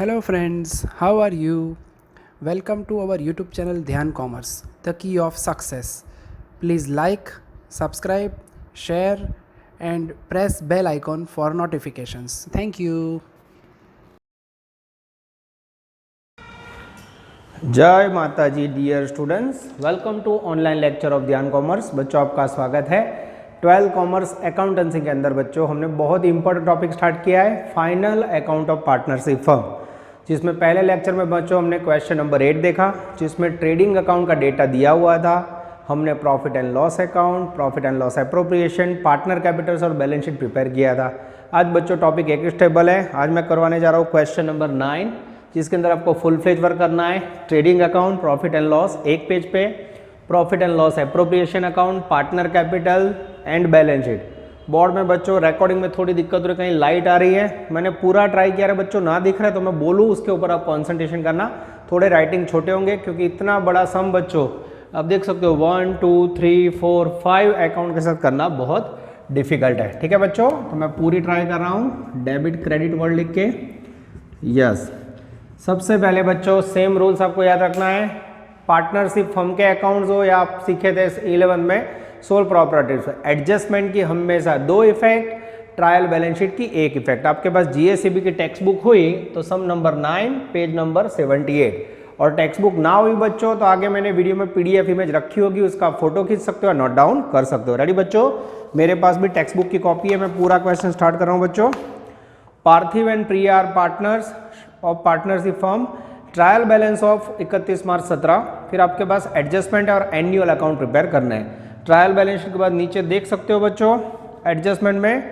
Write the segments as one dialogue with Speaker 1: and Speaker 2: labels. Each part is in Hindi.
Speaker 1: Hello friends, how are you? Welcome to our YouTube channel Dhyan Commerce, the key of success. Please like, subscribe, share and press bell icon for notifications. Thank you.
Speaker 2: जय माता जी dear students, welcome to online lecture of Dhyan Commerce. बच्चों आपका स्वागत है 12 कॉमर्स अकाउंटेंसी के अंदर। बच्चों हमने बहुत ही इंपॉर्टेंट टॉपिक स्टार्ट किया है, final account of partnership firm, जिसमें पहले लेक्चर में बच्चों हमने क्वेश्चन नंबर 8 देखा, जिसमें ट्रेडिंग अकाउंट का डेटा दिया हुआ था। हमने profit and loss account, profit and loss appropriation, partner Capitals और बैलेंस शीट प्रिपेयर किया था। आज बच्चों टॉपिक एक स्टेबल है। आज मैं करवाने जा रहा हूँ क्वेश्चन नंबर 9, जिसके अंदर आपको फुल फ्लेज वर्क करना है। Trading account, profit and loss एक पेज पे, profit and loss appropriation account, partner capital and balance sheet. Board में बच्चों रिकॉर्डिंग में थोड़ी दिक्कत हो रही है, कहीं लाइट आ रही है। मैंने पूरा ट्राई किया है बच्चों, ना दिख रहा है तो मैं बोलूँ उसके ऊपर आप कॉन्सेंट्रेशन करना। थोड़े राइटिंग छोटे होंगे क्योंकि इतना बड़ा सम बच्चों आप देख सकते हो 1 2 3 4 5 अकाउंट के साथ करना बहुत डिफिकल्ट है। ठीक है बच्चों, तो मैं पूरी ट्राई कर रहा हूँ। डेबिट क्रेडिट वर्ड लिख के यस। सबसे पहले बच्चों सेम रूल्स आपको याद रखना है। पार्टनरशिप फर्म के अकाउंट्स हो या आप सीखे थे 11 में सोल प्रॉपर्टीज, एडजस्टमेंट की हमेशा 2 इफेक्ट, ट्रायल बैलेंस शीट की 1 इफेक्ट। आपके पास जीएससीबी की टेक्स्ट बुक हुई तो सम नंबर 9 पेज नंबर 78, और टेक्स्ट बुक ना हुई बच्चों तो आगे मैंने वीडियो में पीडीएफ इमेज रखी होगी, उसका फोटो खींच सकते हो, नोट डाउन कर सकते हो। रेडी बच्चों, मेरे पास भी टेक्स्ट बुक की कॉपी है। मैं पूरा क्वेश्चन स्टार्ट कर रहा हूँ बच्चों। Parthiv and Priya are partners of partnership firm, trial balance of 31 March 17। फिर आपके पास एडजस्टमेंट है और एनुअल अकाउंट प्रिपेयर करना है। ट्रायल बैलेंस शीट के बाद नीचे देख सकते हो बच्चों, एडजस्टमेंट में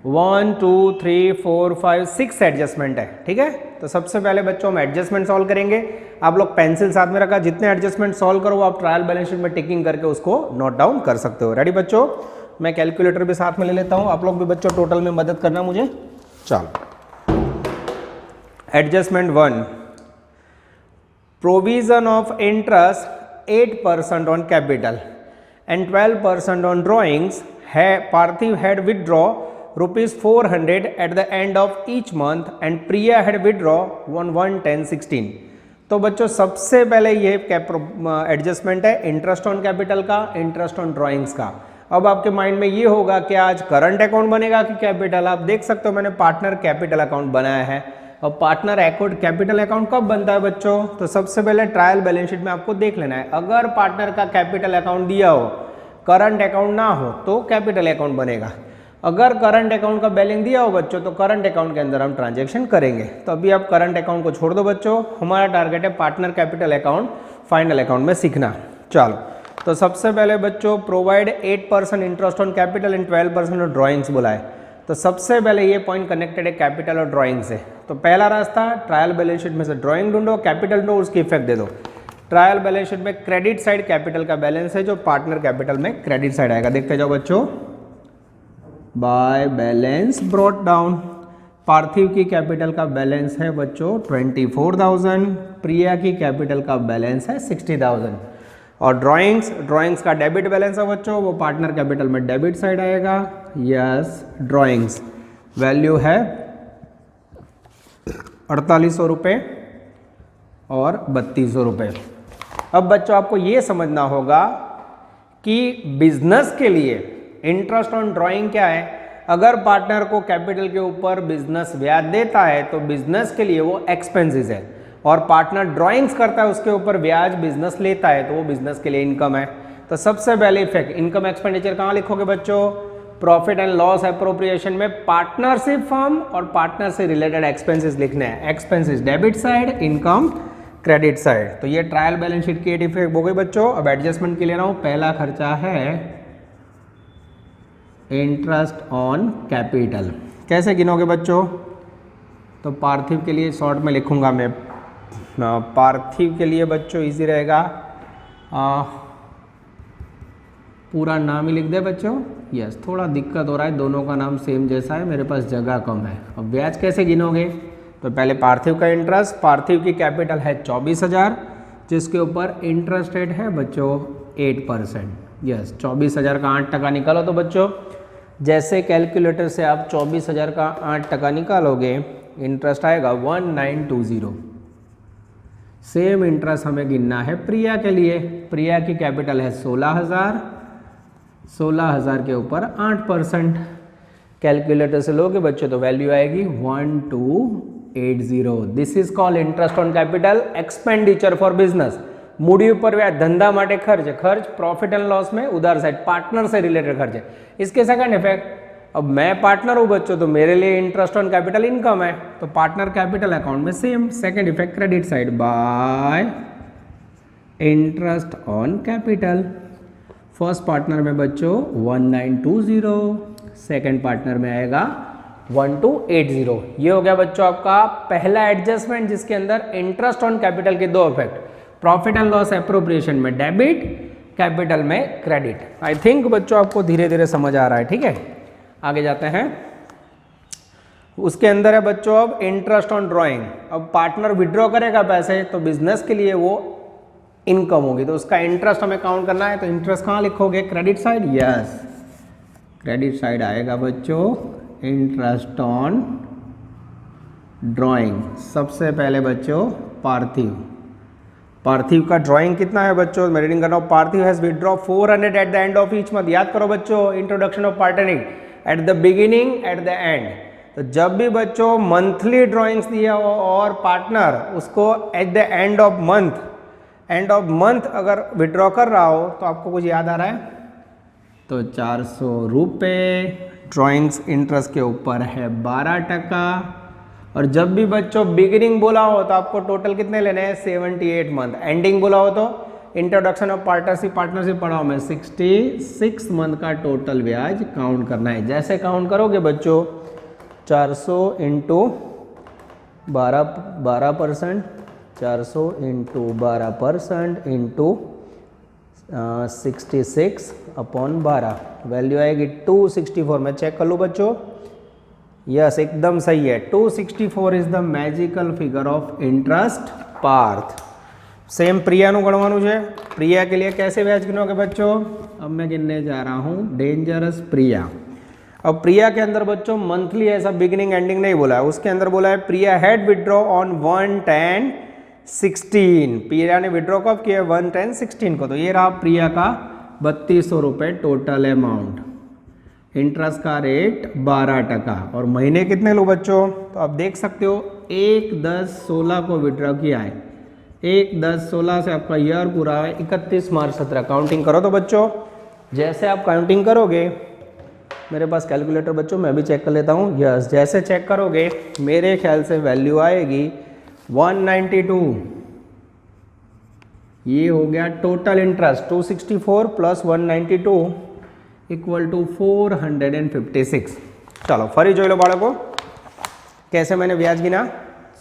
Speaker 2: 1 2 3 4 5 6 एडजस्टमेंट है। ठीक है, तो सबसे पहले बच्चों हम एडजस्टमेंट सॉल्व करेंगे। आप लोग पेंसिल साथ में रखा, जितने एडजस्टमेंट सॉल्व करो आप ट्रायल बैलेंस शीट में टिकिंग करके उसको नोट डाउन कर सकते हो। रेडी बच्चों, मैं कैलकुलेटर भी साथ में ले लेता हूँ, आप लोग भी बच्चों टोटल में मदद करना मुझे। चलो, adjustment 1, provision of interest 8% on capital and 12% on drawings. Parthiv had withdraw rupees 400 at the end of each month and Priya had withdraw 1/10/16. तो बच्चों सबसे पहले ये एडजस्टमेंट है इंटरेस्ट ऑन कैपिटल का, इंटरेस्ट ऑन ड्राइंग्स का। अब आपके माइंड में ये होगा कि आज करंट अकाउंट बनेगा कि कैपिटल। आप देख सकते हो मैंने पार्टनर कैपिटल अकाउंट बनाया है। अब पार्टनर अकाउंट कैपिटल अकाउंट कब बनता है बच्चों, तो सबसे पहले ट्रायल बैलेंस शीट में आपको देख लेना है। अगर पार्टनर का कैपिटल अकाउंट दिया हो, करंट अकाउंट ना हो तो कैपिटल अकाउंट बनेगा। अगर करंट अकाउंट का बैलेंस दिया हो बच्चों तो करंट अकाउंट के अंदर हम ट्रांजैक्शन करेंगे। तो अभी आप करंट अकाउंट को छोड़ दो बच्चों, हमारा टारगेट है partner capital account final account में सीखना। चलो, तो सबसे पहले बच्चों provide 8% interest on capital and 12% on drawings बोला है। तो सबसे पहले ये पॉइंट कनेक्टेड है कैपिटल और ड्राइंग से। तो पहला रास्ता ट्रायल बैलेंस शीट में से ड्राइंग ढूंढो, कैपिटल ढूंढो, उसकी इफेक्ट दे दो। ट्रायल बैलेंस शीट में क्रेडिट साइड कैपिटल का बैलेंस है, जो पार्टनर कैपिटल में क्रेडिट साइड आएगा। देखते जाओ बच्चों, बाय बैलेंस ब्रॉट डाउन। पार्थिव की कैपिटल का बैलेंस है बच्चों 24,000, प्रिया की कैपिटल का बैलेंस है 60,000। और ड्राइंग्स का डेबिट बैलेंस है बच्चों, वो पार्टनर कैपिटल में डेबिट साइड आएगा। यस, ड्राइंग्स वैल्यू है 4800 रुपये और 3200 रुपये। अब बच्चों आपको ये समझना होगा कि बिजनेस के लिए इंटरेस्ट ऑन ड्राइंग क्या है। अगर पार्टनर को कैपिटल के ऊपर बिजनेस ब्याज देता है तो बिजनेस के लिए वो एक्सपेंसेस है, और पार्टनर ड्राइंग्स करता है उसके ऊपर ब्याज बिजनेस लेता है तो वो बिजनेस के लिए इनकम है। तो सबसे पहले इफेक्ट इनकम एक्सपेंडिचर कहाँ लिखोगे बच्चों, प्रॉफिट एंड लॉस एप्रोप्रिएशन में पार्टनरशिप फर्म और पार्टनर से रिलेटेड एक्सपेंसेस लिखने हैं। Expenses debit side, income credit side. तो ये ट्रायल बैलेंस शीट की 8 इफेक्ट हो गई बच्चों। अब एडजस्टमेंट के लिए ना पहला खर्चा है इंटरेस्ट ऑन कैपिटल। कैसे गिनोगे बच्चों, तो पार्थिव के लिए शॉर्ट में लिखूंगा मैं। पार्थिव के लिए बच्चों इजी रहेगा, पूरा नाम ही लिख दे बच्चों। यस, थोड़ा दिक्कत हो रहा है, दोनों का नाम सेम जैसा है, मेरे पास जगह कम है। अब ब्याज कैसे गिनोगे, तो पहले पार्थिव का इंटरेस्ट, पार्थिव की कैपिटल है 24,000, जिसके ऊपर इंटरेस्ट रेट है बच्चों 8%। यस, 24,000 का 8% निकालो तो बच्चों जैसे कैलकुलेटर से आप 24,000 का 8% निकालोगे, इंटरेस्ट आएगा 1920। सेम इंटरेस्ट हमें गिनना है प्रिया के लिए। प्रिया की कैपिटल है 16,000, 16,000 के ऊपर 8%। कैलकुलेटर से लोगे बच्चों तो वैल्यू आएगी 1280। This is called interest on capital expenditure for business. Moody ऊपर व्याज धंधा माटे खर्च, खर्च प्रॉफिट एंड लॉस में उधार साइड पार्टनर से रिलेटेड खर्च है। इसके सेकंड इफेक्ट, अब मैं पार्टनर हूं बच्चों तो मेरे लिए इंटरेस्ट ऑन कैपिटल इनकम है, तो पार्टनर कैपिटल अकाउंट में same. Second effect credit side bye interest on capital. First partner में बच्चों 1920, सेकंड पार्टनर में आएगा 1280। ये हो गया बच्चों आपका पहला एडजस्टमेंट जिसके अंदर इंटरेस्ट ऑन कैपिटल के दो effect, profit and loss appropriation में डेबिट, कैपिटल में क्रेडिट। आई थिंक बच्चों आपको धीरे धीरे समझ आ रहा है, ठीक है। आगे जाते हैं। उसके अंदर है बच्चों अब इंटरेस्ट ऑन ड्राइंग। अब पार्टनर विड्रॉ करेगा पैसे तो बिजनेस के लिए वो इनकम होगी, तो उसका इंटरेस्ट हमें काउंट करना है। तो इंटरेस्ट कहाँ लिखोगे? Credit side. Yes, credit side आएगा बच्चों इंटरेस्ट ऑन ड्राइंग। सबसे पहले बच्चों पार्थिव, पार्थिव का ड्राइंग कितना है बच्चों? मैं रीडिंग कर रहा हूँ। Parthiv has withdraw 400 at the end of each month. याद करो बच्चों introduction of partnering, at the beginning at the end. तो जब भी बच्चों मंथली ड्राइंग्स दिया हो और पार्टनर उसको eight the end of month अगर विड्रॉ कर रहा हो तो आपको कुछ याद आ रहा है? तो 400 रुपये। ड्राइंग्स इंटरेस्ट के ऊपर है 12%। और जब भी बच्चों बिगिनिंग बोला हो तो आपको टोटल कितने लेने हैं? 78 मंथ। एंडिंग बोला हो तो इंट्रोडक्शन ऑफ पार्टनरशिप पढ़ाओ में 66 मंथ का टोटल ब्याज काउंट करना है। जैसे काउंट करोगे बच्चों 400 into 12%, 400 into 12% into 66 upon 12, value आएगी 264। मैं चेक कर लूँ बच्चों। यस, एकदम सही है। 264 is the magical figure of interest Parth. Same Priya नु गणवानु है। प्रिया के लिए कैसे ब्याज गिनोगे बच्चों? अब मैं गिनने जा रहा हूँ डेंजरस प्रिया। अब प्रिया के अंदर बच्चों मंथली ऐसा बिगिनिंग एंडिंग नहीं बोला है, उसके अंदर बोला है प्रिया हैड विड्रॉ ऑन 1/10/16। प्रिया ने विड्रॉ कब किया? 1/10/16 को। तो ये रहा प्रिया का 3200 रुपये टोटल अमाउंट। इंटरेस्ट का रेट 12%। और महीने कितने लो बच्चों? तो आप देख सकते हो 1/10/16 को विड्रॉ किया है। 1/10/16 से आपका ईयर पूरा है 31 मार्च 17। काउंटिंग करो तो बच्चों, जैसे आप काउंटिंग करोगे, मेरे पास कैलकुलेटर बच्चों मैं भी चेक कर लेता हूँ। यस, जैसे चेक करोगे मेरे ख्याल से वैल्यू आएगी 192। ये हो गया total interest 264 plus 192 equal to 456। चलो फरी जो लो बाड़को, कैसे मैंने ब्याज गिना?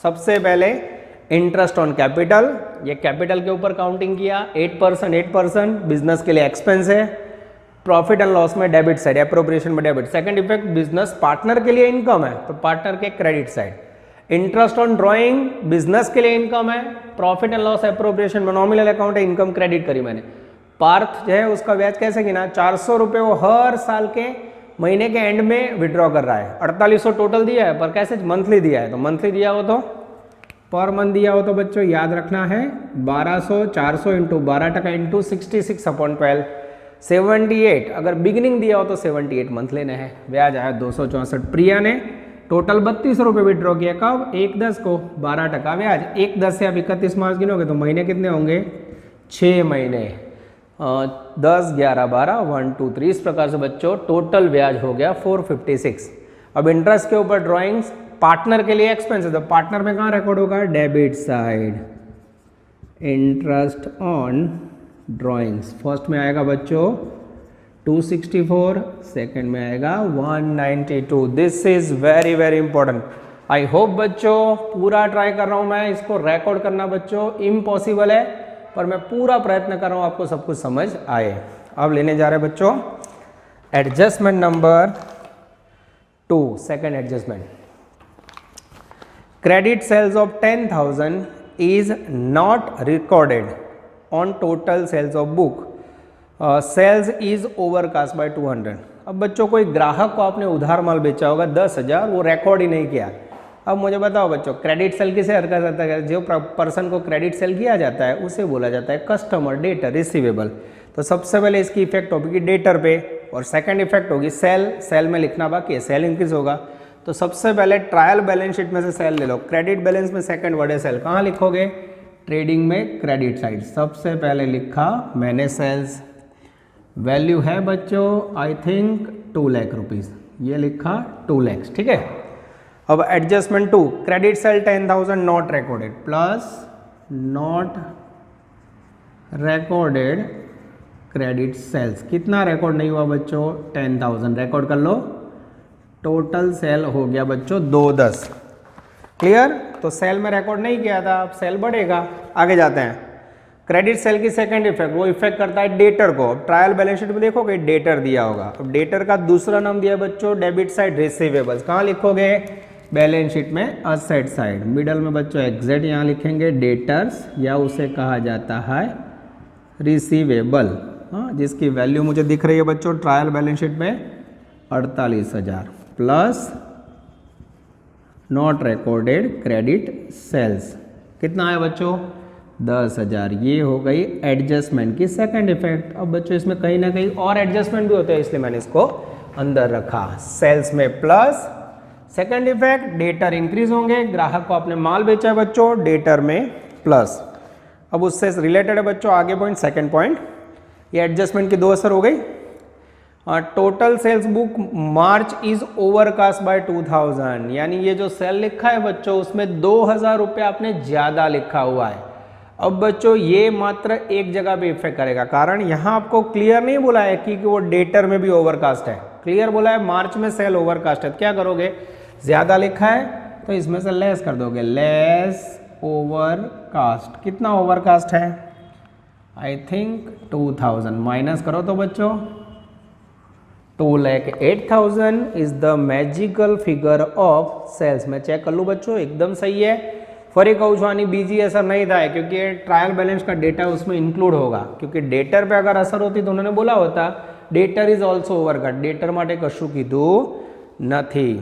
Speaker 2: सबसे पहले इंटरेस्ट ऑन कैपिटल, ये कैपिटल के ऊपर काउंटिंग किया 8%। बिजनेस के लिए एक्सपेंस है। प्रॉफिट एंड लॉस में डेबिट साइड, एप्रोप्रिएशन में debit. Second effect business partner के लिए इनकम है तो पार्टनर के credit side. Interest on drawing business के लिए इनकम है। प्रॉफिट एंड लॉस एप्रोप्रिएशन में नॉमिनल अकाउंट है, इनकम क्रेडिट करी मैंने। पार्थ जो है उसका ब्याज कैसे गिना? 400 रुपये वो हर साल के महीने के एंड में विड्रॉ कर रहा है। 4800 टोटल दिया है पर कैसे? मंथली दिया है। तो मंथली दिया हो तो पर मंथ दिया हो तो बच्चों याद रखना है 1200, 400 इंटू 12% इंटू 66 अपॉन 12, 78। अगर बिगिनिंग दिया हो तो 78 मंथ लेने हैं। ब्याज आया 264। प्रिया ने टोटल 3200 रुपये विड्रॉ किया। कब? 1/10 को, 12% ब्याज। 1/10 से आप 31 मार्च गिनोगे तो महीने कितने होंगे? 6 महीने। 10, 11, 12, 1, 2, 3। इस प्रकार से बच्चों टोटल ब्याज हो गया 456। अब इंटरेस्ट के ऊपर ड्राइंग्स पार्टनर के लिए एक्सपेंस है तो पार्टनर में कहाँ रिकॉर्ड होगा? Debit side. Interest on drawings first में आएगा बच्चों 264, सेकंड में आएगा 192। This is very very important. I hope बच्चों पूरा ट्राई कर रहा हूं मैं इसको रिकॉर्ड करना बच्चों इम्पॉसिबल है, पर मैं पूरा प्रयत्न कर रहा हूं आपको सब कुछ समझ आए। अब लेने जा रहे हैं बच्चों adjustment number 2, second adjustment. Credit sales of 10,000 is not recorded on total sales of book. Sales is overcast by 200। अब बच्चों कोई ग्राहक को आपने उधार माल बेचा होगा 10,000, वो रिकॉर्ड ही नहीं किया। अब मुझे बताओ बच्चों, क्रेडिट सेल किसे हरकत करता है? जो पर्सन को क्रेडिट सेल किया जाता है उसे बोला जाता है कस्टमर डेटर रिसीवेबल। तो सबसे पहले इसकी इफेक्ट होगी डेटर पे, और सेकंड इफेक्ट होगी सेल। सेल में लिखना बाकी है, सेल इंक्रीज होगा। तो सबसे पहले ट्रायल बैलेंस शीट में से सेल ले लो। क्रेडिट बैलेंस में सेकंड वर्ड है सेल। कहाँ लिखोगे? ट्रेडिंग में क्रेडिट साइड। सबसे पहले लिखा मैंने सेल्स। वैल्यू है बच्चों आई थिंक 2 लाख रुपीज़, ये लिखा 2 लाख, ठीक है। अब adjustment 2, credit sale 10,000 not recorded plus not recorded credit sales. कितना रिकॉर्ड नहीं हुआ बच्चों? 10,000 रिकॉर्ड कर लो। टोटल सेल हो गया बच्चों 210। क्लियर? तो सेल में रिकॉर्ड नहीं किया था, अब सेल बढ़ेगा। आगे जाते हैं। क्रेडिट सेल की सेकंड इफेक्ट, वो इफेक्ट करता है डेटर को। अब ट्रायल बैलेंस शीट में देखोगे डेटर दिया होगा। अब डेटर का दूसरा नाम दिया है बच्चों डेबिट साइड रिसीवेबल्स। कहाँ लिखोगे? बैलेंस शीट में असेट साइड। मिडल में बच्चों एग्जैक्ट यहाँ लिखेंगे डेटर्स, या उसे कहा जाता है रिसीवेबल। हाँ, जिसकी वैल्यू मुझे दिख रही है बच्चों ट्रायल बैलेंस शीट में 48,000 plus not recorded credit sales. कितना है बच्चों? 10,000। ये हो गई एडजस्टमेंट की सेकंड इफेक्ट। अब बच्चों इसमें कहीं ना कहीं और एडजस्टमेंट भी होते हैं, इसलिए मैंने इसको अंदर रखा। सेल्स में plus second effect debtor increase होंगे। ग्राहक को आपने माल बेचा है बच्चों, डेटर में प्लस। अब उससे रिलेटेड है बच्चों आगे पॉइंट, सेकंड पॉइंट। ये एडजस्टमेंट की 2 असर हो गई। Total sales book March is overcast by 2,000, यानी ये जो सेल लिखा है बच्चों उसमें 2,000 रुपये आपने ज़्यादा लिखा हुआ है। अब बच्चों ये मात्र एक जगह पे इफेक्ट करेगा, कारण यहाँ आपको क्लियर नहीं बोला है कि वो डेटर में भी ओवरकास्ट है। क्लियर बोला है मार्च में सेल ओवरकास्ट है। क्या करोगे? ज़्यादा लिखा है तो इसमें से लेस कर दोगे, लेस ओवरकास्ट। कितना ओवरकास्ट है? I think 2,000। माइनस करो तो बच्चों 2,08,000 is the magical figure of sales. मैं चेक कर लूँ बच्चों, एकदम सही है। फरी कौशवानी बीजी असर नहीं था, क्योंकि ट्रायल बैलेंस का डेटा उसमें इंक्लूड होगा, क्योंकि डेटर पे अगर असर होती तो उन्होंने बोला होता debtor is also overcast. Debtor માટે કશું કીધું નથી।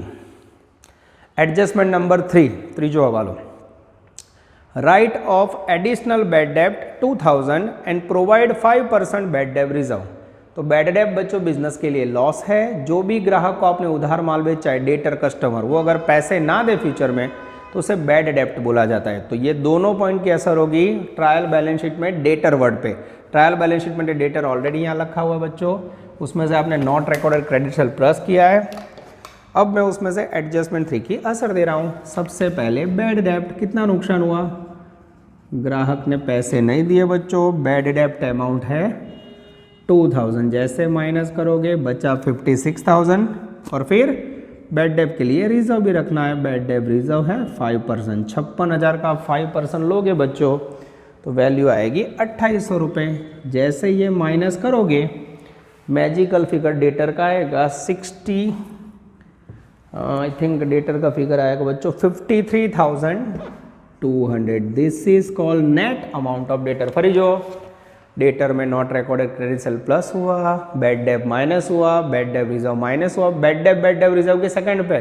Speaker 2: एडजस्टमेंट नंबर 3, ત્રીજો હવાલો। राइट ऑफ एडिशनल बैड डेप्ट 2,000 and provide 5% bad debt reserve. तो बैड डेप बच्चों बिजनेस के लिए लॉस है। जो भी ग्राहक को आपने उधार माल बेचा है, डेटर कस्टमर, वो अगर पैसे ना दे फ्यूचर में तो उसे बैड डेप्ट बोला जाता है। तो ये दोनों पॉइंट की असर होगी ट्रायल बैलेंस शीट में डेटर वर्ड पे। ट्रायल बैलेंस शीट में डेटर ऑलरेडी यहाँ रखा हुआ है बच्चों, उसमें से आपने not recorded credit sale plus किया है। अब मैं उसमें से एडजस्टमेंट 3 की असर दे रहा हूँ। सबसे पहले बैड डेप्ट, कितना नुकसान हुआ? ग्राहक ने पैसे नहीं दिए बच्चों, बैड डेप्ट अमाउंट है 2,000। जैसे माइनस करोगे बचा 56,000, और फिर बैड डेप के लिए रिजर्व भी रखना है। बैड डेप रिजर्व है 5%। 56,000 का 5% लोगे बच्चों तो वैल्यू आएगी 2,800 रुपये। जैसे ये माइनस करोगे मैजिकल फिगर डेटर का आएगा 60, आई थिंक डेटर का फिगर आएगा बच्चों 53,200। This is called net amount of debtor. फरी जो डेटर में not recorded credit sale plus हुआ, बैड डेप माइनस हुआ, बैड डेप रिजर्व माइनस हुआ। बैड डेप रिजर्व के सेकंड पे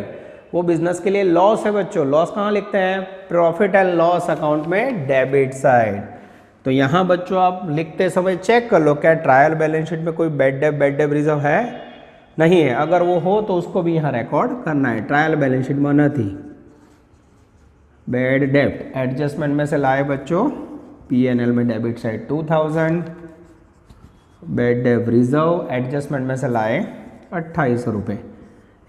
Speaker 2: वो बिजनेस के लिए लॉस है बच्चों। लॉस कहाँ लिखते हैं? प्रॉफिट एंड लॉस अकाउंट में डेबिट साइड। तो यहाँ बच्चों आप लिखते समय चेक कर लो क्या ट्रायल बैलेंस शीट में कोई बैड डेप रिजर्व है? नहीं है। अगर वो हो तो उसको भी यहाँ रिकॉर्ड करना है। ट्रायल बैलेंस शीट में न थी। बैड डेप्ट एडजस्टमेंट में से लाए बच्चों P&L में debit side 2,000, bad debt reserve adjustment में से लाए 2,800 रुपये।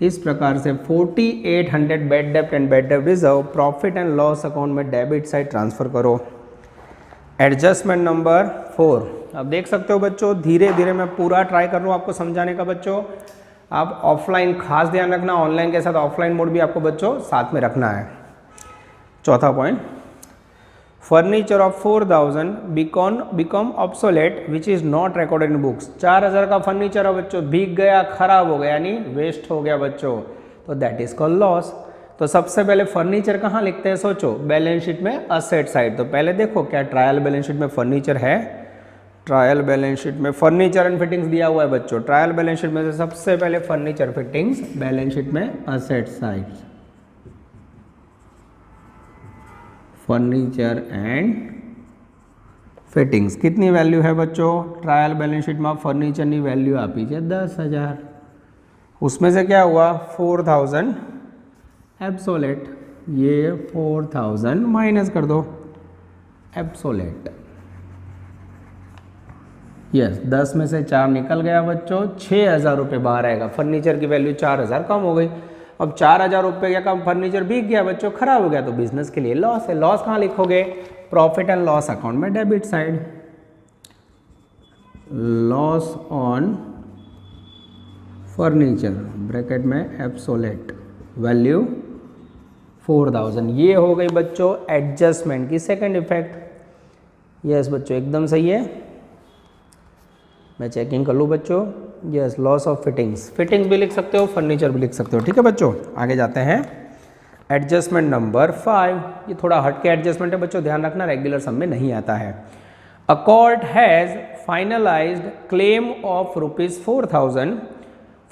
Speaker 2: इस प्रकार से 4,800 बैड डेप्ट and bad debt reserve profit and loss account में डेबिट साइड ट्रांसफर करो। Adjustment number 4। अब देख सकते हो बच्चों, धीरे धीरे मैं पूरा ट्राई कर रहा हूँ आपको समझाने का बच्चों। आप ऑफलाइन खास ध्यान रखना, ऑनलाइन के साथ ऑफलाइन मोड भी आपको बच्चों साथ में रखना है। चौथा point, furniture of 4,000 become obsolete which is not recorded in books. 4,000 का फर्नीचर है बच्चों, भीग गया, खराब हो गया, यानी वेस्ट हो गया बच्चों, तो दैट इज कॉल्ड लॉस। तो सबसे पहले फर्नीचर कहाँ लिखते हैं? सोचो बैलेंस शीट में असेट साइड। तो पहले देखो क्या ट्रायल बैलेंस शीट में फर्नीचर है? ट्रायल बैलेंस शीट में फर्नीचर एंड फिटिंग्स दिया हुआ है बच्चों। ट्रायल बैलेंस शीट में से सबसे पहले फर्नीचर फिटिंग्स बैलेंस शीट में asset side. Furniture and fittings कितनी वैल्यू है बच्चों? ट्रायल बैलेंस शीट में फर्नीचर की वैल्यू आपी है 10,000, उसमें से क्या हुआ 4,000 एब्सोलेट, ये 4,000 माइनस कर दो एब्सोलेट। यस 10 में से 4 निकल गया बच्चों, 6,000 रुपये बाहर आएगा। फर्नीचर की वैल्यू 4,000 कम हो गई। अब 4,000 रुपये का कम फर्नीचर बिक गया बच्चों, खराब हो गया तो बिजनेस के लिए लॉस है। लॉस कहाँ लिखोगे? प्रॉफिट एंड लॉस अकाउंट में debit side. Loss on furniture bracket में एब्सोलेट वैल्यू 4,000। ये हो गई बच्चों एडजस्टमेंट की सेकंड इफेक्ट। यस बच्चों एकदम सही है, मैं चेकिंग कर लूँ बच्चों। Yes loss of fittings, fittings भी लिख सकते हो, फर्नीचर भी लिख सकते हो। ठीक है बच्चों, आगे जाते हैं। एडजस्टमेंट नंबर 5, ये थोड़ा हट के एडजस्टमेंट है बच्चों, ध्यान रखना रेगुलर सम में नहीं आता है। A court has finalised claim of ₹4,000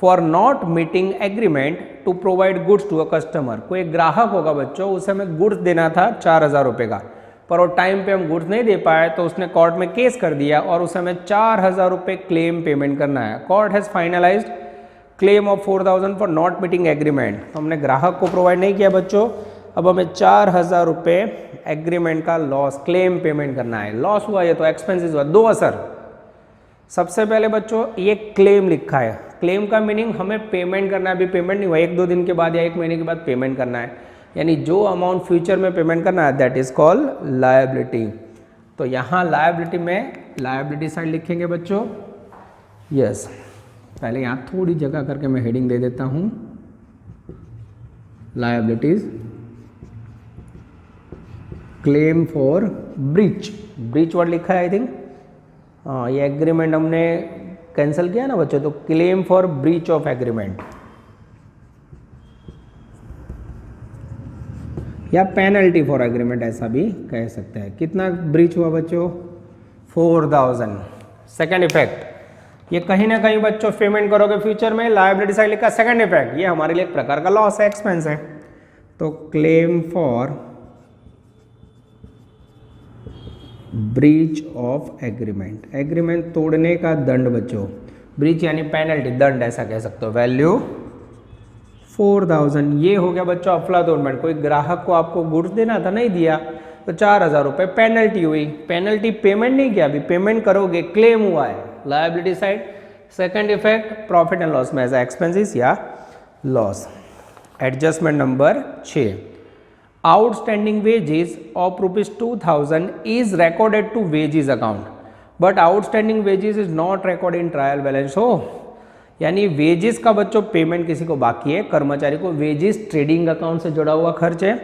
Speaker 2: for not meeting agreement to provide goods to a customer. कोई ग्राहक होगा बच्चों, उसे हमें गुड्स देना था 4,000 रुपये का, पर वो टाइम पे हम गुड्स नहीं दे पाए तो उसने कोर्ट में केस कर दिया और उसे हमें 4,000 रुपये क्लेम पेमेंट करना है। Court has finalised claim of 4,000 for not meeting agreement. तो हमने ग्राहक को प्रोवाइड नहीं किया बच्चों, अब हमें 4,000 रुपये एग्रीमेंट का लॉस क्लेम पेमेंट करना है। लॉस हुआ ये तो एक्सपेंसेस हुआ, दो असर। सबसे पहले बच्चों ये क्लेम लिखा है, क्लेम का मीनिंग हमें पेमेंट करना है। अभी पेमेंट नहीं हुआ, 1-2 दिन के बाद या 1 महीने के बाद पेमेंट करना है, यानी जो अमाउंट फ्यूचर में पेमेंट करना है दैट इज कॉल्ड लायबिलिटी। तो यहाँ लायबिलिटी में लायबिलिटी साइड लिखेंगे बच्चों। यस पहले यहाँ थोड़ी जगह करके मैं हेडिंग दे देता हूँ, liabilities claim for breach. Breach word लिखा है आई थिंक, हाँ ये एग्रीमेंट हमने कैंसिल किया ना बच्चों, तो claim for breach of agreement या पेनल्टी फॉर एग्रीमेंट ऐसा भी कह सकते हैं। कितना ब्रीच हुआ बच्चों? 4,000। सेकेंड इफेक्ट, ये कहीं ना कहीं बच्चों पेमेंट करोगे फ्यूचर में, लायबिलिटी साइड लिखा। सेकेंड इफेक्ट ये हमारे लिए एक प्रकार का लॉस है, एक्सपेंस है। तो claim for breach of agreement, agreement तोड़ने का दंड बच्चों, ब्रीच यानी पेनल्टी, दंड ऐसा कह सकते हो। वैल्यू 4,000। ये हो गया बच्चों अफलातून। कोई ग्राहक को आपको गुड्स देना था, नहीं दिया, तो 4,000 रुपये पेनल्टी हुई। पेनल्टी पेमेंट नहीं किया, अभी पेमेंट करोगे, क्लेम हुआ है, liability side. Second effect profit and loss में एज एक्सपेंसेस या loss. Adjustment number 6, outstanding wages of ₹2,000 is recorded to wages account but outstanding wages is not recorded in trial balance. हो यानी वेजेस का बच्चों पेमेंट किसी को बाकी है, कर्मचारी को, वेजेस ट्रेडिंग अकाउंट से जुड़ा हुआ खर्च है,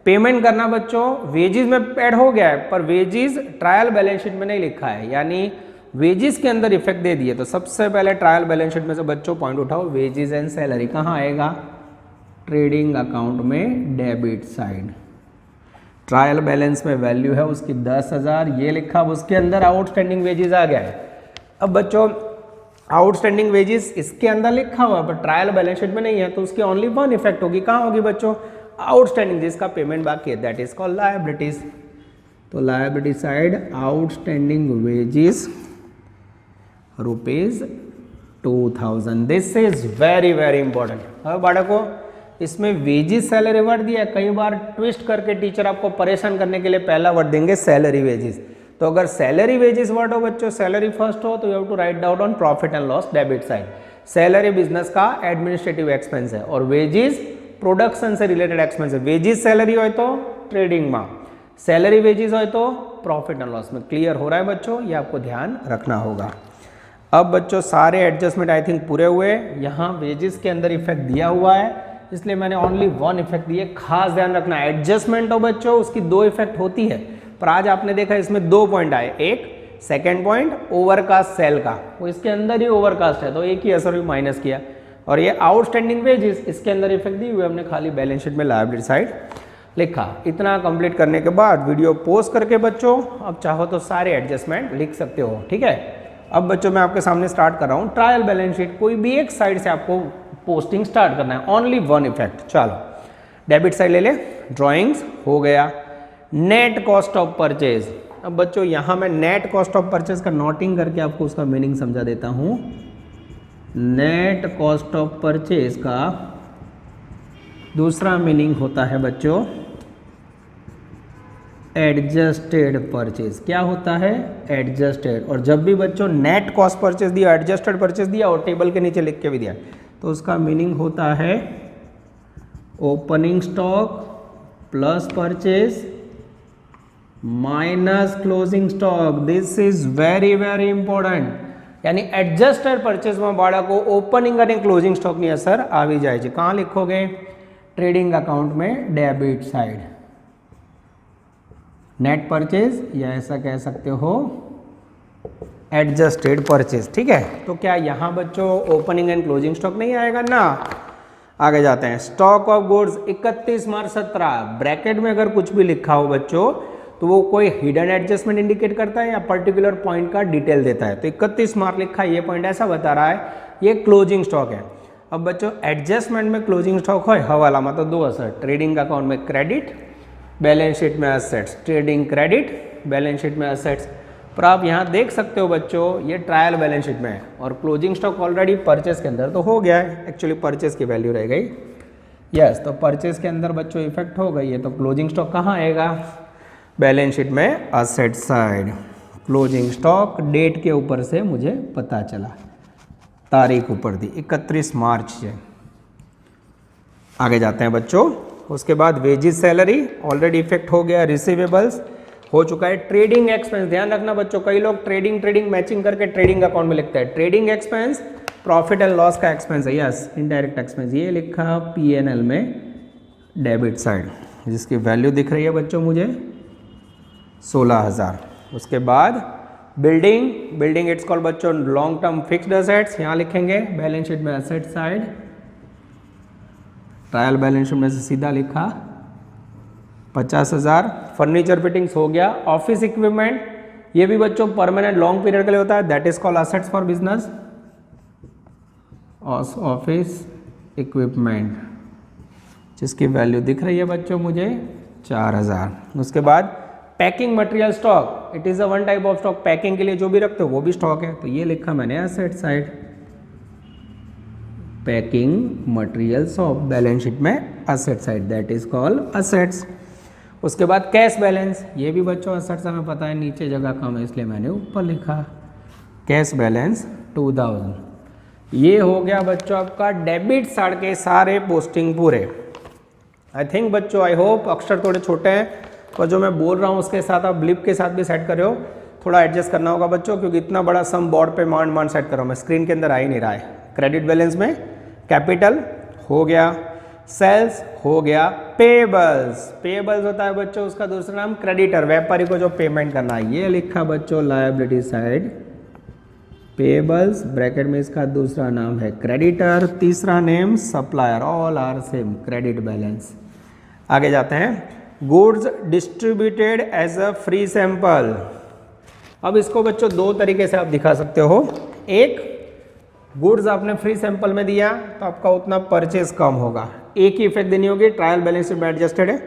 Speaker 2: पेमेंट करना बच्चों वेजेस में ऐड हो गया है, पर वेजेस ट्रायल बैलेंस शीट में नहीं लिखा है, यानी वेजेस के अंदर इफेक्ट दे दिए। तो सबसे पहले ट्रायल बैलेंस शीट में से बच्चों पॉइंट उठाओ, वेजेस एंड सैलरी कहाँ आएगा? ट्रेडिंग अकाउंट में डेबिट साइड। ट्रायल बैलेंस में वैल्यू है उसकी 10,000, ये लिखा, उसके अंदर आउटस्टैंडिंग वेजेस आ गया है। अब बच्चों आउटस्टैंडिंग वेजेस इसके अंदर लिखा हुआ है पर ट्रायल बैलेंस शीट में नहीं है, तो उसकी ओनली वन इफेक्ट होगी। कहाँ होगी बच्चों? आउटस्टैंडिंग, जिसका पेमेंट बाकी है, दैट इज कॉल्ड लायबिलिटीज। तो liability side outstanding wages ₹2,000। This is very very important. अब बालकों इसमें वेजेस सैलरी वर्ड दिया है, कई बार ट्विस्ट करके टीचर आपको परेशान करने के लिए पहला वर्ड देंगे सैलरी वेजेस। तो अगर सैलरी वेजेस वर्ड हो बच्चों, सैलरी फर्स्ट हो, तो you have to write down on profit and loss debit side. Salary business का एडमिनिस्ट्रेटिव एक्सपेंस है और वेजेस प्रोडक्शन से रिलेटेड एक्सपेंस है। वेजेस सैलरी हो तो ट्रेडिंग में, सैलरी वेजेस हो तो प्रॉफिट एंड लॉस में। क्लियर हो रहा है बच्चों? ये आपको ध्यान रखना होगा। अब बच्चों सारे एडजस्टमेंट आई थिंक पूरे हुए। यहाँ वेजेस के अंदर इफेक्ट दिया हुआ है, इसलिए मैंने ओनली वन इफेक्ट दिए। खास ध्यान रखना, एडजस्टमेंट हो बच्चों उसकी 2 इफेक्ट होती है, पर आज आपने देखा इसमें 2 पॉइंट आए। एक सेकेंड पॉइंट ओवरकास्ट सेल का, वो इसके अंदर ही ओवरकास्ट है तो एक ही असर भी माइनस किया, और ये आउटस्टैंडिंग वेजेस इसके अंदर इफेक्ट दी हुई, हमने खाली बैलेंस शीट में लायबिलिटी साइड लिखा। इतना कंप्लीट करने के बाद वीडियो पॉज करके बच्चों अब चाहो तो सारे एडजस्टमेंट लिख सकते हो। ठीक है, अब बच्चों मैं आपके सामने स्टार्ट कर रहा हूँ ट्रायल बैलेंस शीट। कोई भी एक साइड से आपको पोस्टिंग स्टार्ट करना है, ओनली वन इफेक्ट। चलो डेबिट साइड ले ले, ड्राइंग्स हो गया, नेट कॉस्ट ऑफ परचेज। अब बच्चों यहाँ मैं नेट कॉस्ट ऑफ परचेज का नोटिंग करके आपको उसका मीनिंग समझा देता हूँ। नेट कॉस्ट ऑफ परचेज का दूसरा मीनिंग होता है बच्चों एडजस्टेड परचेज। क्या होता है? एडजस्टेड। और जब भी बच्चों नेट कॉस्ट परचेज दिया, एडजस्टेड परचेज दिया और टेबल के नीचे लिख के भी दिया, तो उसका मीनिंग होता है opening stock plus purchase minus closing stock. This is very very important. यानी एडजस्टेड परचेज में बाळको ओपनिंग અને क्लोजिंग स्टॉक ની અસર આવી જાય છે। कहाँ लिखोगे? ट्रेडिंग अकाउंट में डेबिट साइड। नेट परचेज या ऐसा कह सकते हो एडजस्टेड परचेज। ठीक है, तो क्या यहाँ बच्चों ओपनिंग एंड क्लोजिंग स्टॉक नहीं आएगा ना? आगे जाते हैं। Stock of goods 31 March 17। Bracket में अगर कुछ भी लिखा हो बच्चों तो वो कोई हिडन एडजस्टमेंट इंडिकेट करता है या पर्टिकुलर पॉइंट का डिटेल देता है। तो 31 मार्च लिखा है, ये पॉइंट ऐसा बता रहा है ये क्लोजिंग स्टॉक है। अब बच्चों एडजस्टमेंट में क्लोजिंग स्टॉक हो हवाला में तो दो असर, ट्रेडिंग अकाउंट में क्रेडिट, बैलेंस शीट में assets. Trading credit, balance sheet में एसेट्स। पर आप यहाँ देख सकते हो बच्चों ये ट्रायल बैलेंस शीट में है और क्लोजिंग स्टॉक ऑलरेडी परचेस के अंदर तो हो गया है। एक्चुअली परचेस की वैल्यू रह गई। यस, तो परचेस के अंदर बच्चों इफेक्ट हो गई है, तो क्लोजिंग स्टॉक कहाँ आएगा? बैलेंस शीट में asset side. Closing stock date के ऊपर से मुझे पता चला, तारीख ऊपर दी 31 मार्च से। आगे जाते हैं बच्चों। उसके बाद वेजेस सैलरी ऑलरेडी इफेक्ट हो गया, रिसीवेबल्स हो चुका है। ट्रेडिंग एक्सपेंस, ध्यान रखना बच्चों, कई लोग ट्रेडिंग मैचिंग करके ट्रेडिंग अकाउंट में लिखते हैं। Trading expense profit and loss का एक्सपेंस है। यस, इनडायरेक्ट एक्सपेंस ये लिखा पीएनएल में डेबिट साइड, जिसकी वैल्यू दिख रही है बच्चों मुझे 16,000। उसके बाद बिल्डिंग इट्स कॉल्ड बच्चों लॉन्ग टर्म फिक्स्ड एसेट्स, यहाँ लिखेंगे बैलेंस शीट में asset side. Trial balance sheet में से सीधा लिखा 50,000। फर्नीचर फिटिंग्स हो गया। ऑफिस इक्विपमेंट ये भी बच्चों परमानेंट लॉन्ग पीरियड के लिए होता है, that is called assets for business. Office equipment जिसकी वैल्यू दिख रही है बच्चों मुझे 4,000। उसके बाद packing material stock, it is a one type of stock. Packing के लिए जो भी रखते हो वो भी स्टॉक है, तो ये लिखा मैंने asset side. Packing materials of balance sheet में asset side, that is called assets. उसके बाद कैश बैलेंस, ये भी बच्चों एसेट्स हमें पता है, नीचे जगह कम है इसलिए मैंने ऊपर लिखा कैश बैलेंस 2000। ये हो गया बच्चों आपका डेबिट साइड के सारे पोस्टिंग पूरे। आई थिंक बच्चों, आई होप अक्षर थोड़े छोटे हैं पर जो मैं बोल रहा हूँ उसके साथ आप ब्लिप के साथ भी सेट कर रहे हो, थोड़ा एडजस्ट करना होगा बच्चों, क्योंकि इतना बड़ा सम बोर्ड पे मान सेट कर रहा हूँ मैं, स्क्रीन के अंदर आ ही नहीं रहा है। क्रेडिट बैलेंस में कैपिटल हो गया, सेल्स हो गया, पेबल्स होता है बच्चों उसका दूसरा नाम क्रेडिटर, व्यापारी को जो पेमेंट करना है, ये लिखा बच्चों लायबिलिटी साइड पेबल्स, ब्रैकेट में इसका दूसरा नाम है क्रेडिटर, तीसरा name supplier, all are same, credit balance. आगे जाते हैं। Goods distributed as a free sample. अब इसको बच्चों दो तरीके से आप दिखा सकते हो। एक, गुड्स आपने फ्री सैंपल में दिया तो आपका उतना परचेज कम होगा, एक ही इफेक्ट देनी होगी, ट्रायल बैलेंस शीट में एडजस्टेड है।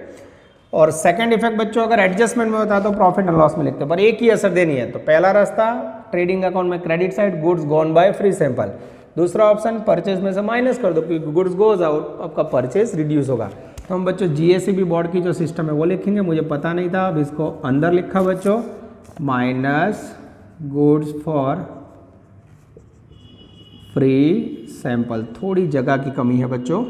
Speaker 2: और सेकंड इफेक्ट बच्चों अगर एडजस्टमेंट में होता है तो प्रॉफिट एंड लॉस में लिखते हैं, पर एक ही असर देनी है। तो पहला रास्ता ट्रेडिंग अकाउंट में credit side, goods gone by free sample. दूसरा ऑप्शन परचेज में से माइनस कर दो क्योंकि गुड्स गोज आउट, आपका परचेज रिड्यूस होगा। तो हम बच्चों जीएससीबी बोर्ड की जो सिस्टम है वो लिखेंगे, मुझे पता नहीं था, अब इसको अंदर लिखा बच्चों minus goods for free sample. थोड़ी जगह की कमी है बच्चों,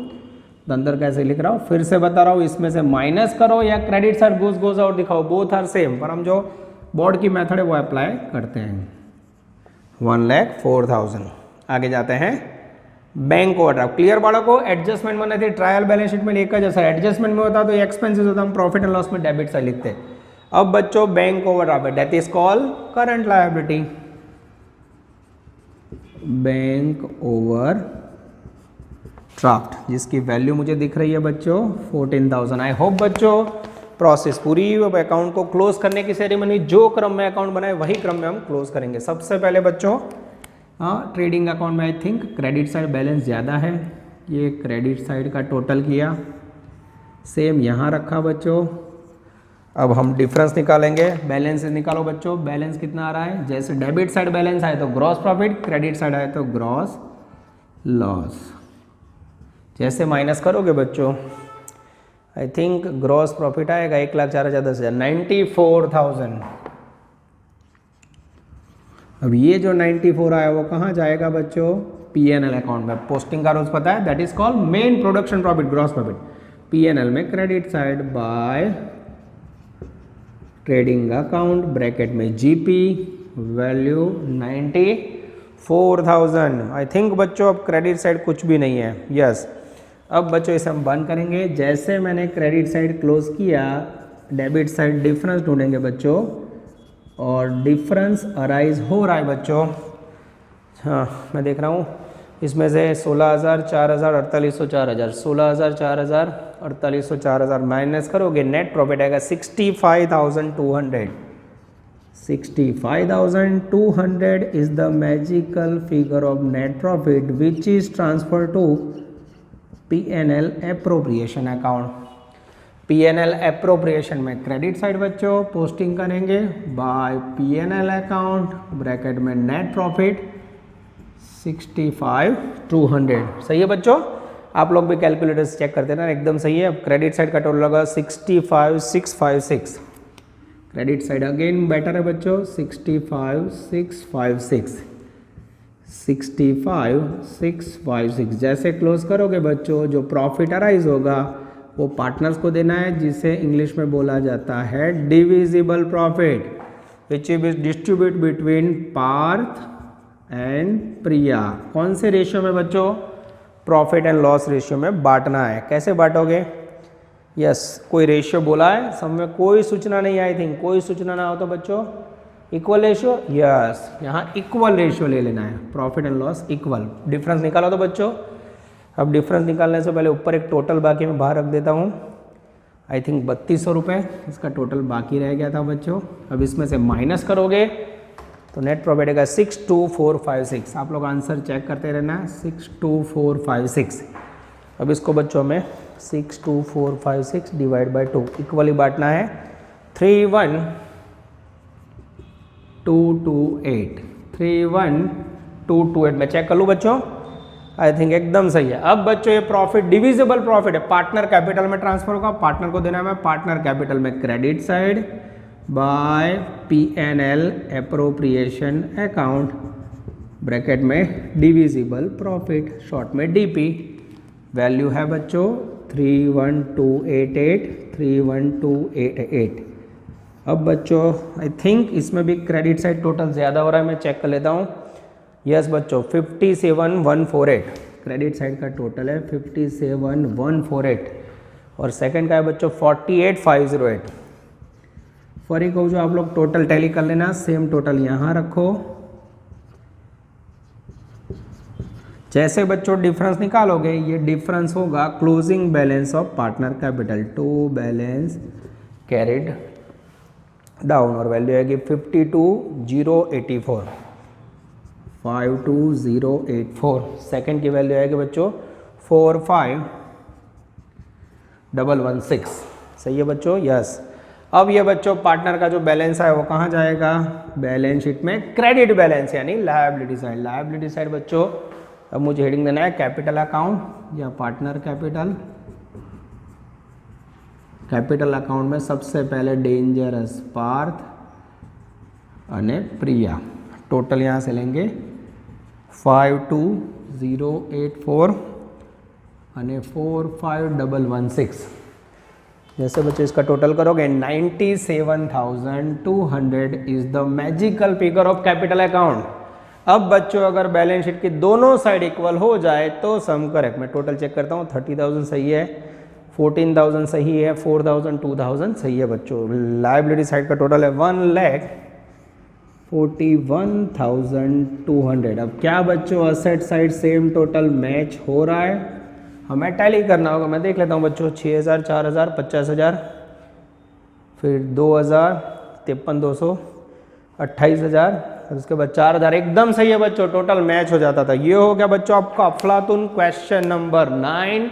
Speaker 2: तो अंदर कैसे लिख रहा हूँ फिर से बता रहा हूँ, इसमें से माइनस करो या credit side goods goes out दिखाओ, बोथ आर सेम, पर हम जो बोर्ड की मेथड है वो अप्लाई करते हैं। 1,04,000। आगे जाते हैं बैंक ओवरड्राफ्ट। क्लियर बाळको, एडजस्टमेंट में नहीं, ट्रायल बैलेंस शीट में एक जैसा एडजस्टमेंट में होता तो एक्सपेंसेस होता, हम प्रॉफिट एंड लॉस में डेबिट साइड लिखते हैं। अब बच्चों bank overdraft, that is called current liability. Bank overdraft जिसकी वैल्यू मुझे दिख रही है बच्चों 14,000। आई होप बच्चों प्रोसेस पूरी अकाउंट को क्लोज करने की सेरेमनी जो क्रम में अकाउंट बनाए वही क्रम में हम क्लोज करेंगे। सबसे पहले बच्चों ट्रेडिंग अकाउंट में I think credit side balance ज़्यादा है, ये क्रेडिट साइड का टोटल किया, सेम यहाँ रखा बच्चों। अब हम डिफरेंस निकालेंगे, बैलेंस निकालो बच्चों। बैलेंस कितना आ रहा है, जैसे डेबिट साइड बैलेंस आए तो ग्रॉस प्रॉफिट, क्रेडिट साइड आए तो ग्रॉस लॉस। जैसे माइनस करोगे बच्चों, आई थिंक ग्रॉस प्रॉफिट आएगा 1,04,10,000, 94,000। अब ये जो 94 आया वो कहाँ जाएगा बच्चों, पीएनएल अकाउंट में। पोस्टिंग का रोज पता है, that is called main production profit, gross profit. PNL में credit side by trading account, bracket में जीपी, वैल्यू 94,000। आई थिंक बच्चों अब क्रेडिट साइड कुछ भी नहीं है, यस। अब बच्चों इसे हम बंद करेंगे। जैसे मैंने क्रेडिट साइड क्लोज किया, डेबिट साइड डिफरेंस ढूंढेंगे बच्चों, और डिफरेंस अराइज हो रहा है बच्चों। हाँ मैं देख रहा हूँ इसमें से 16,000, 4,000, 4800, 4,000, 16,000, 4,000, 4800, 4,000 माइनस करोगे, नेट प्रॉफिट आएगा 65,200। 65,200 is the magical figure of net profit which is transfer to PNL appropriation account. PNL appropriation में क्रेडिट साइड बच्चों पोस्टिंग करेंगे बाय पीएनएल अकाउंट, ब्रैकेट में नेट प्रॉफिट 65,200। सही है बच्चों, आप लोग भी कैलकुलेटर से चेक करते ना, एकदम सही है। अब क्रेडिट साइड का टोटल लगा 65,656। क्रेडिट साइड अगेन बेटर है बच्चों, 65,656, 65,656। जैसे क्लोज करोगे बच्चों, जो प्रॉफिट अराइज होगा वो पार्टनर्स को देना है, जिसे इंग्लिश में बोला जाता है divisible profit, which is distribute between Parth and Priya. कौन से रेशियो में बच्चों, प्रॉफिट एंड लॉस रेशियो में बांटना है। कैसे बांटोगे, यस कोई रेशियो बोला है, सब में कोई सूचना नहीं आई थिंक, कोई सूचना ना हो तो बच्चों इक्वल रेशियो, यस यहाँ इक्वल रेशियो ले लेना है, profit and loss equal. Difference निकालो तो बच्चों। अब डिफरेंस निकालने से पहले ऊपर एक टोटल बाकी मैं बाहर रख देता हूँ। आई थिंक 3200 रुपये इसका टोटल बाकी रह गया था बच्चों। अब इसमें से माइनस करोगे तो नेट प्रॉफिट आएगा 62,456। आप लोग आंसर चेक करते रहना, 62,456। अब इसको बच्चों में 62,456 डिवाइड बाई 2 इक्वली बांटना है। 31,228, 31,228 में चेक कर लूँ बच्चों, आई थिंक एकदम सही है। अब बच्चों ये प्रॉफिट डिविजिबल प्रॉफिट है, पार्टनर कैपिटल में ट्रांसफर होगा, पार्टनर को देना है पार्टनर कैपिटल में credit side bye PNL appropriation account, bracket में डिविजिबल प्रॉफिट, शॉर्ट में डीपी। वैल्यू है बच्चों 31,288, 31,288। अब बच्चों आई थिंक इसमें भी क्रेडिट साइड टोटल ज़्यादा हो रहा है, मैं चेक कर लेता हूँ। यस बच्चों 57,148 क्रेडिट साइड का टोटल है, 57,148। और सेकंड का है बच्चों 48,508। फर्क हो जो आप लोग टोटल टैली कर लेना, सेम टोटल यहाँ रखो। जैसे बच्चों डिफरेंस निकालोगे, ये डिफरेंस होगा closing balance of partner capital to balance carried down, और वैल्यू आएगी 52,084, 52,084। सेकंड की वैल्यू आएगी बच्चों 45,116। सही है बच्चों, यस। अब ये बच्चों पार्टनर का जो बैलेंस है वो कहाँ जाएगा, बैलेंस शीट में क्रेडिट बैलेंस यानी लायबिलिटी साइड। लायबिलिटी साइड बच्चों अब मुझे हेडिंग देना है कैपिटल अकाउंट या पार्टनर कैपिटल। कैपिटल अकाउंट में सबसे पहले डेंजरस पार्थ अने प्रिया। टोटल यहाँ से लेंगे 52,084 अने 45,116। जैसे बच्चों इसका टोटल करोगे 97,200 is the magical figure of capital account. अब बच्चों अगर बैलेंस शीट की दोनों साइड इक्वल हो जाए तो सम करेक्ट। मैं टोटल चेक करता हूँ, 30,000 सही है, 14,000 सही है, 4,000, 2,000 सही है बच्चों। लायबिलिटी साइड का टोटल है 1,41,200। अब क्या बच्चों asset side same total match हो रहा है, हमें टैली करना होगा। मैं देख लेता हूँ बच्चों 6,000, 4,000, 50,000, फिर 2,000, 53,200, 28,000, फिर उसके बाद 4,000। एकदम सही है बच्चों, टोटल मैच हो जाता था। ये हो गया बच्चों आपका अफलातून क्वेश्चन नंबर 9।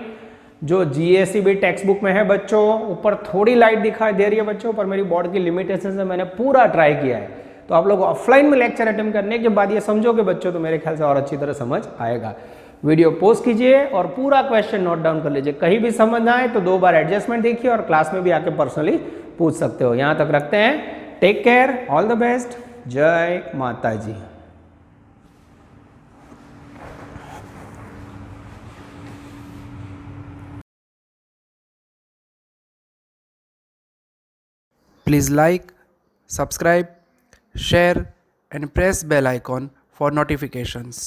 Speaker 2: जो जीएसईबी टेक्स्ट बुक में है बच्चों, ऊपर थोड़ी लाइट दिखाई दे रही है बच्चों, पर मेरी बोर्ड की लिमिटेशन से मैंने पूरा ट्राई किया है। तो आप लोग ऑफलाइन में लेक्चर अटेंड करने के बाद ये समझोगे बच्चों, तो मेरे ख्याल से और अच्छी तरह समझ आएगा। वीडियो पॉज कीजिए और पूरा क्वेश्चन नोट डाउन कर लीजिए। कहीं भी समझ ना आए तो 2 बार एडजस्टमेंट देखिए और क्लास में भी आके पर्सनली पूछ सकते हो। यहाँ तक रखते हैं। Take care, all the best, जय माता जी।
Speaker 1: Please like, subscribe, share and press bell icon for notifications.